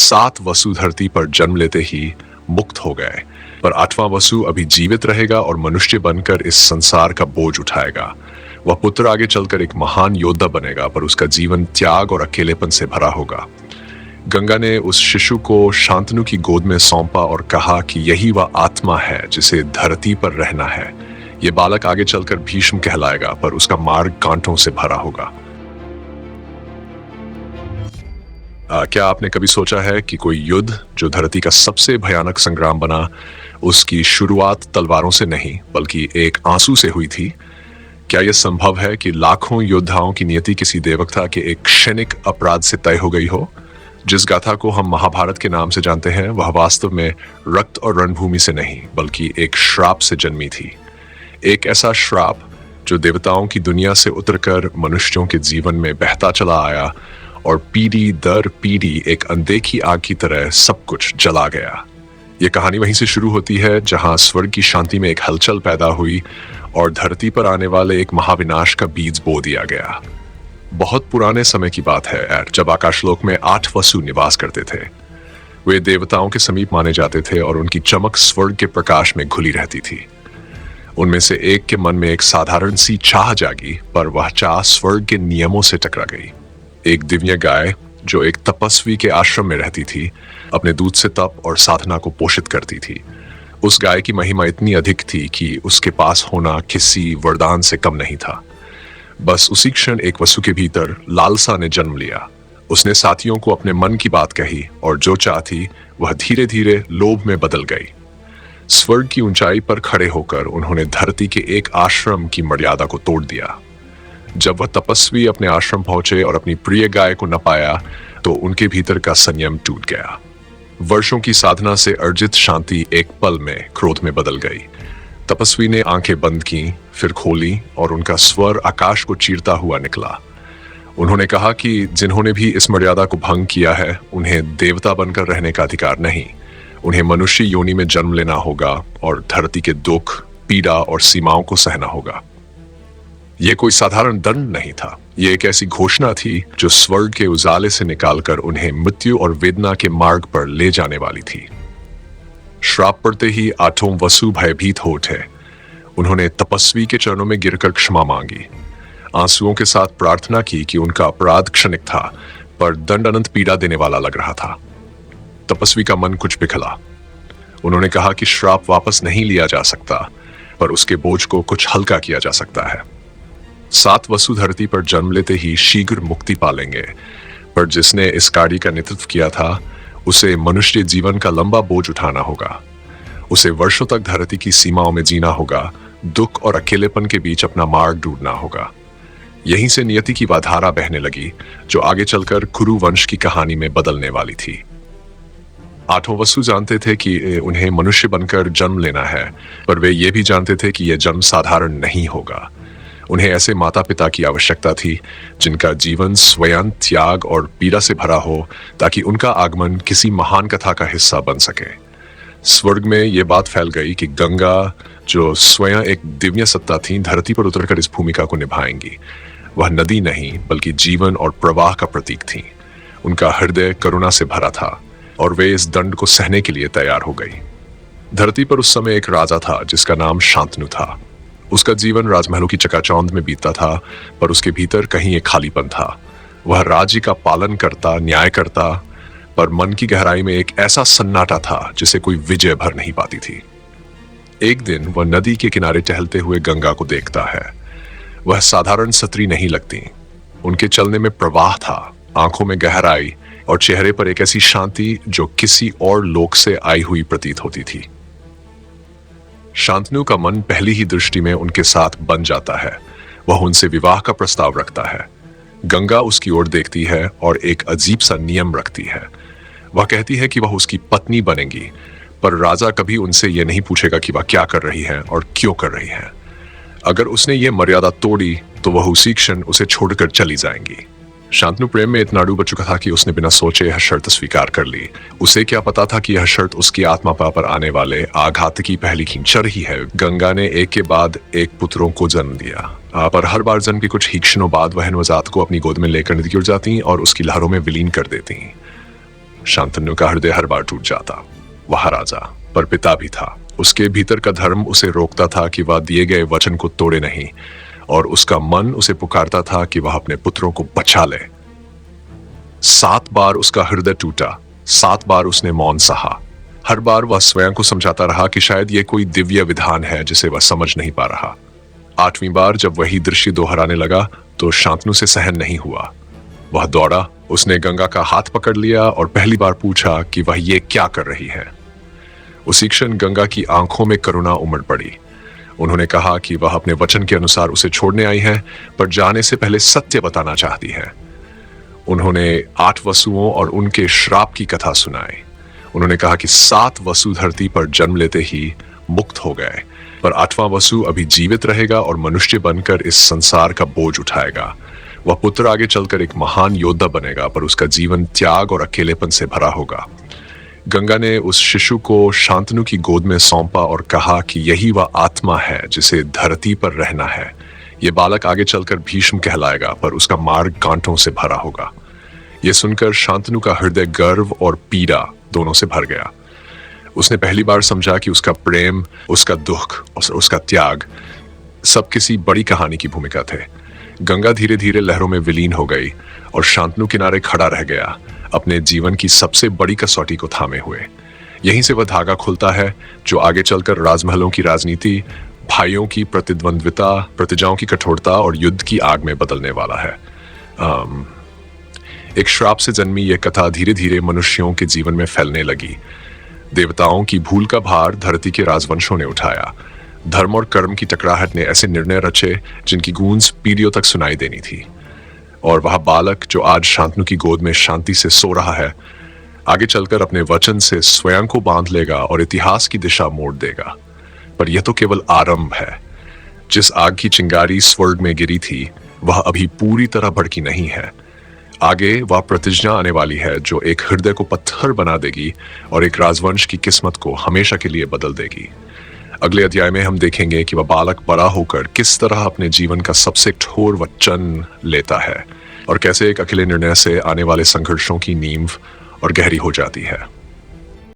7 वसु धरती पर जन्म लेते ही मुक्त हो गए, पर 8वां वसु अभी जीवित रहेगा और मनुष्य बनकर इस संसार का बोझ उठाएगा। वह पुत्र आगे चलकर एक महान योद्धा बनेगा, पर उसका जीवन त्याग और अकेलेपन से भरा होगा। गंगा ने उस शिशु को शांतनु की गोद में सौंपा और कहा कि यही वह आत्मा है जिसे धरती पर रहना है। ये बालक आगे चलकर भीष्म कहलाएगा, पर उसका मार्ग कांटों से भरा होगा। क्या आपने कभी सोचा है कि कोई युद्ध जो धरती का सबसे भयानक संग्राम बना, उसकी शुरुआत तलवारों से नहीं बल्कि एक आंसू से हुई थी? क्या यह संभव है कि लाखों योद्धाओं की नियति किसी देवकथा के एक क्षणिक अपराध से तय हो गई हो? जिस गाथा को हम महाभारत के नाम से जानते हैं, वह वास्तव में रक्त और रणभूमि से नहीं बल्कि एक श्राप से जन्मी थी। एक ऐसा श्राप जो देवताओं की दुनिया से उतरकर मनुष्यों के जीवन में बहता चला आया और पीढ़ी दर पीढ़ी एक अनदेखी आग की तरह सब कुछ जला गया। यह कहानी वहीं से शुरू होती है जहां स्वर्ग की शांति में एक हलचल पैदा हुई और धरती पर आने वाले एक महाविनाश का बीज बो दिया गया। बहुत पुराने समय की बात है, जब आकाशलोक में 8 वसु निवास करते थे। वे देवताओं के समीप माने जाते थे और उनकी चमक स्वर्ग के प्रकाश में घुली रहती थी। उनमें से एक के मन में एक साधारण सी चाह जागी, पर वह चाह स्वर्ग के नियमों से टकरा गई। एक दिव्य गाय जो एक तपस्वी के आश्रम में रहती थी, अपने दूध से तप और साधना को पोषित करती थी। उस गाय की महिमा इतनी अधिक थी कि उसके पास होना किसी वरदान से कम नहीं था। बस उसी क्षण एक वसु के भीतर लालसा ने जन्म लिया। उसने साथियों को अपने मन की बात कही और जो चाह थी वह धीरे धीरे लोभ में बदल गई। स्वर्ग की ऊंचाई पर खड़े होकर उन्होंने धरती के एक आश्रम की मर्यादा को तोड़ दिया। जब वह तपस्वी अपने आश्रम पहुंचे और अपनी प्रिय गाय को न पाया, तो उनके भीतर का संयम टूट गया। वर्षों की साधना से अर्जित शांति एक पल में क्रोध में बदल गई। तपस्वी ने आंखें बंद की, फिर खोली और उनका स्वर आकाश को चीरता हुआ निकला। उन्होंने कहा कि जिन्होंने भी इस मर्यादा को भंग किया है, उन्हें देवता बनकर रहने का अधिकार नहीं। उन्हें मनुष्य योनि में जन्म लेना होगा और धरती के दुख, पीड़ा और सीमाओं को सहना होगा। यह कोई साधारण दंड नहीं था, यह एक ऐसी घोषणा थी जो स्वर्ग के उजाले से निकालकर उन्हें मृत्यु और वेदना के मार्ग पर ले जाने वाली थी। श्राप पड़ते ही 8वां वसु भयभीत हो उठे। उन्होंने तपस्वी के चरणों में गिरकर क्षमा मांगी, आंसुओं के साथ प्रार्थना की कि उनका अपराध क्षणिक था, पर दंड अनंत पीड़ा देने वाला लग रहा था। तपस्वी का मन कुछ पिघला। उन्होंने कहा कि श्राप वापस नहीं लिया जा सकता, पर उसके बोझ को कुछ हल्का किया जा सकता है। 7 वसु धरती पर जन्म लेते ही शीघ्र मुक्ति पालेंगे, पर जिसने इस कार्य का नेतृत्व किया था, उसे मनुष्य जीवन का लंबा बोझ उठाना होगा। उसे वर्षों तक धरती की सीमाओं में जीना होगा, दुख और अकेलेपन के बीच अपना मार्ग ढूंढना होगा। यहीं से नियति की वह धारा बहने लगी जो आगे चलकर कुरु वंश की कहानी में बदलने वाली थी। 8वां वसु जानते थे कि उन्हें मनुष्य बनकर जन्म लेना है, पर वे ये भी जानते थे कि यह जन्म साधारण नहीं होगा। उन्हें ऐसे माता पिता की आवश्यकता थी जिनका जीवन स्वयं त्याग और पीड़ा से भरा हो, ताकि उनका आगमन किसी महान कथा का हिस्सा बन सके। स्वर्ग में यह बात फैल गई कि गंगा, जो स्वयं एक दिव्य सत्ता थी, धरती पर उतरकर इस भूमिका को निभाएंगी। वह नदी नहीं बल्कि जीवन और प्रवाह का प्रतीक थी। उनका हृदय करुणा से भरा था और वे इस दंड को सहने के लिए तैयार हो गई। धरती पर उस समय एक राजा था जिसका नाम शांतनु था। उसका जीवन राजमहलों की चकाचौंध में बीतता था, पर उसके भीतर कहीं एक खालीपन था। वह राज्य का पालन करता, न्याय करता, पर मन की गहराई में एक ऐसा सन्नाटा था जिसे कोई विजय भर नहीं पाती थी। एक दिन वह नदी के किनारे टहलते हुए गंगा को देखता है। वह साधारण सत्री नहीं लगती। उनके चलने में प्रवाह था, आंखों में गहराई और चेहरे पर एक ऐसी शांति जो किसी और लोक से आई हुई प्रतीत होती थी। शांतनु का मन पहली ही दृष्टि में उनके साथ बन जाता है। वह उनसे विवाह का प्रस्ताव रखता है। गंगा उसकी ओर देखती है और एक अजीब सा नियम रखती है। वह कहती है कि वह उसकी पत्नी बनेगी, पर राजा कभी उनसे यह नहीं पूछेगा कि वह क्या कर रही है और क्यों कर रही है। अगर उसने ये मर्यादा तोड़ी तो वह उसी क्षण उसे छोड़कर चली जाएंगी। शांतनु प्रेम में इतना डूब चुका था कि उसने बिना सोचे यह शर्त स्वीकार कर ली। उसे क्या पता था कि यह शर्त उसकी आत्मा पर आने वाले आघात की पहली खींचर ही है। गंगा ने एक के बाद एक पुत्रों को जन्म दिया, पर हर बार जन्म के कुछ ही क्षणों बाद वह नवजात को अपनी गोद में लेकर नदी की ओर जाती और उसकी लहरों में विलीन कर देती। शांतनु का हृदय हर बार टूट जाता। वह राजा, पर पिता भी था। उसके भीतर का धर्म उसे रोकता था कि वह दिए गए वचन को तोड़े नहीं, और उसका मन उसे पुकारता था कि वह अपने पुत्रों को बचा ले। 7 बार उसका हृदय टूटा, 7 बार उसने मौन सहा। हर बार वह स्वयं को समझाता रहा कि शायद यह कोई दिव्य विधान है जिसे वह समझ नहीं पा रहा। 8वीं बार जब वही दृश्य दोहराने लगा तो शांतनु से सहन नहीं हुआ। वह दौड़ा, उसने गंगा का हाथ पकड़ लिया और पहली बार पूछा कि वह ये क्या कर रही है। उसी क्षण गंगा की आंखों में करुणा उमड़ पड़ी। उन्होंने कहा कि वह अपने वचन के अनुसार उसे छोड़ने आई है, पर जाने से पहले सत्य बताना चाहती है। उन्होंने 8 वसुओं और उनके श्राप की कथा सुनाई। उन्होंने कहा कि 7 वसु धरती पर जन्म लेते ही मुक्त हो गए, पर 8वां वसु अभी जीवित रहेगा और मनुष्य बनकर इस संसार का बोझ उठाएगा। वह पुत्र आगे चलकर एक महान योद्धा बनेगा, पर उसका जीवन त्याग और अकेलेपन से भरा होगा। गंगा ने उस शिशु को शांतनु की गोद में सौंपा और कहा कि यही वह आत्मा है जिसे धरती पर रहना है। यह बालक आगे चलकर भीष्म कहलाएगा, पर उसका मार्ग कांटों से भरा होगा। यह सुनकर शांतनु का हृदय गर्व और पीड़ा दोनों से भर गया। उसने पहली बार समझा कि उसका प्रेम, उसका दुख और उसका त्याग सब किसी बड़ी कहानी की भूमिका थे। गंगा धीरे धीरे लहरों में विलीन हो गई और शांतनु किनारे खड़ा रह गया, अपने जीवन की सबसे बड़ी कसौटी को थामे हुए। यहीं से वह धागा खुलता है जो आगे चलकर राजमहलों की राजनीति, भाइयों की प्रतिद्वंद्विता, प्रतिजाओं की कठोरता और युद्ध की आग में बदलने वाला है। एक श्राप से जन्मी यह कथा धीरे धीरे मनुष्यों के जीवन में फैलने लगी। देवताओं की भूल का भार धरती के राजवंशों ने उठाया। धर्म और कर्म की टकराहट ने ऐसे निर्णय रचे जिनकी गूंज पीढ़ियों तक सुनाई देनी थी। और वह बालक जो आज शांतनु की गोद में शांति से सो रहा है, आगे चलकर अपने वचन से स्वयं को बांध लेगा और इतिहास की दिशा मोड़ देगा। पर यह तो केवल आरंभ है। जिस आग की चिंगारी स्वर्ग में गिरी थी, वह अभी पूरी तरह भड़की नहीं है। आगे वह प्रतिज्ञा आने वाली है जो एक हृदय को पत्थर बना देगी और एक राजवंश की किस्मत को हमेशा के लिए बदल देगी। अगले अध्याय में हम देखेंगे कि वह बालक बड़ा होकर किस तरह अपने जीवन का सबसे कठोर वचन लेता है और कैसे एक अकेले निर्णय से आने वाले संघर्षों की नींव और गहरी हो जाती है।